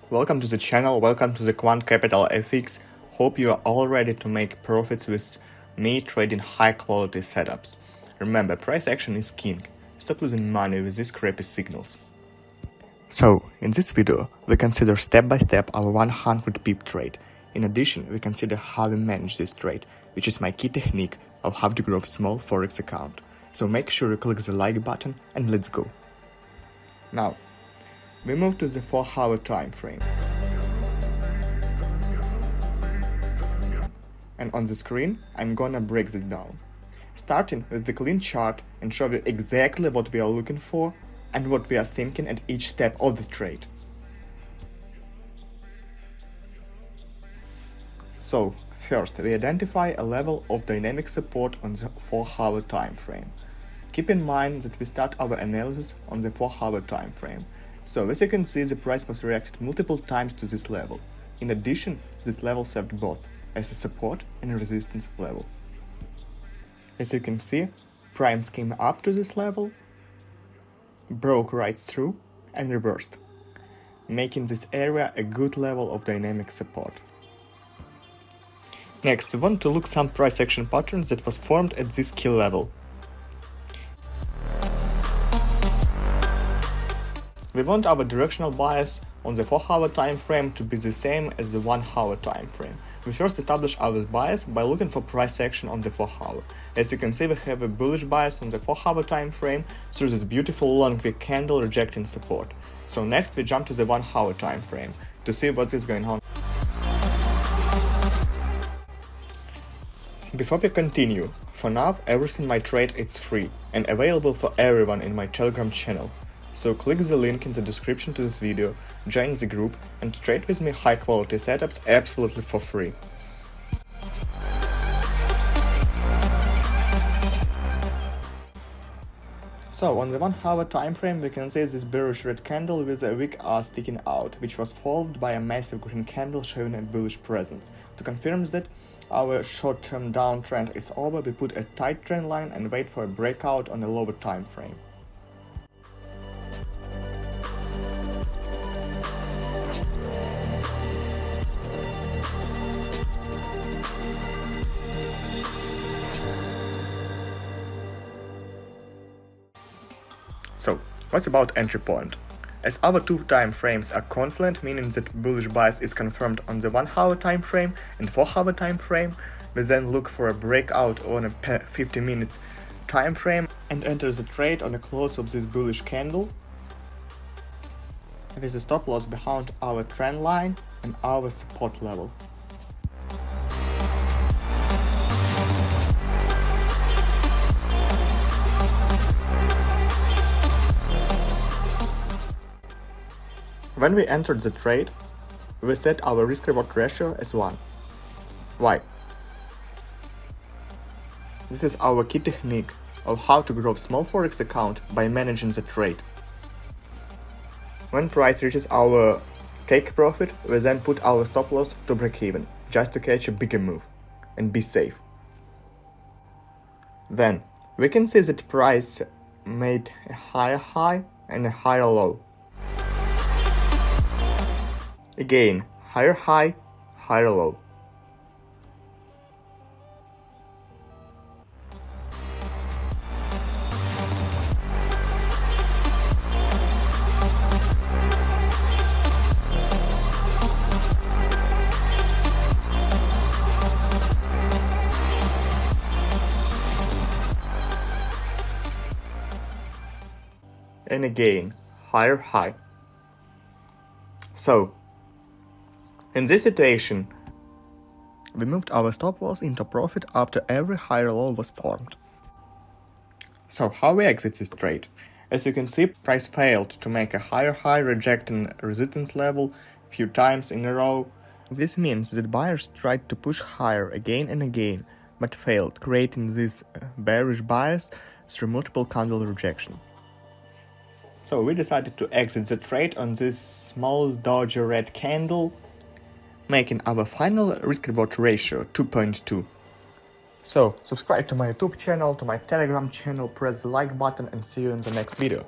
Welcome to the channel, welcome to the Quant Capital FX. Hope you are all ready to make profits with me trading high quality setups. Remember, price action is king. Stop losing money with these crappy signals. So, in this video, we consider step by step our 100 pip trade. In addition, we consider how we manage this trade, which is my key technique of how to grow a small Forex account. So make sure you click the like button and let's go. Now, we move to the 4-hour time frame. And on the screen, I'm gonna break this down. Starting with the clean chart and show you exactly what we are looking for and what we are thinking at each step of the trade. So, first, we identify a level of dynamic support on the 4-hour time frame. Keep in mind that we start our analysis on the 4-hour time frame. So, as you can see, the price was reacted multiple times to this level. In addition, this level served both as a support and a resistance level. As you can see, primes came up to this level, broke right through and reversed, making this area a good level of dynamic support. Next, we want to look some price action patterns that was formed at this key level. We want our directional bias on the 4-hour time frame to be the same as the 1-hour time frame. We first establish our bias by looking for price action on the 4-hour. As you can see, we have a bullish bias on the 4-hour time frame through this beautiful long wick candle rejecting support. So next we jump to the 1-hour time frame to see what is going on. Before we continue, for now everything in my trade is free and available for everyone in my Telegram channel. So click the link in the description to this video, join the group and trade with me high quality setups absolutely for free. So on the 1-hour time frame we can see this bearish red candle with a weak R sticking out, which was followed by a massive green candle showing a bullish presence. To confirm that our short-term downtrend is over, we put a tight trend line and wait for a breakout on a lower time frame. So, what about entry point? As our two time frames are confluent, meaning that bullish bias is confirmed on the 1-hour time frame and 4-hour time frame, we then look for a breakout on a 50 minutes time frame and enter the trade on a close of this bullish candle with a stop loss behind our trend line and our support level. When we entered the trade, we set our risk-reward ratio as 1. Why? This is our key technique of how to grow a small Forex account by managing the trade. When price reaches our take profit, we then put our stop loss to break even, just to catch a bigger move and be safe. Then, we can see that price made a higher high and a higher low. Again, higher high, higher low. And again, higher high. So, in this situation, we moved our stop loss into profit after every higher low was formed. So how we exit this trade? As you can see, price failed to make a higher high, rejecting resistance level a few times in a row. This means that buyers tried to push higher again and again, but failed, creating this bearish bias through multiple candle rejection. So we decided to exit the trade on this small dodgy red candle, making our final risk-reward ratio 2.2. So, subscribe to my YouTube channel, to my Telegram channel, press the like button and see you in the next video.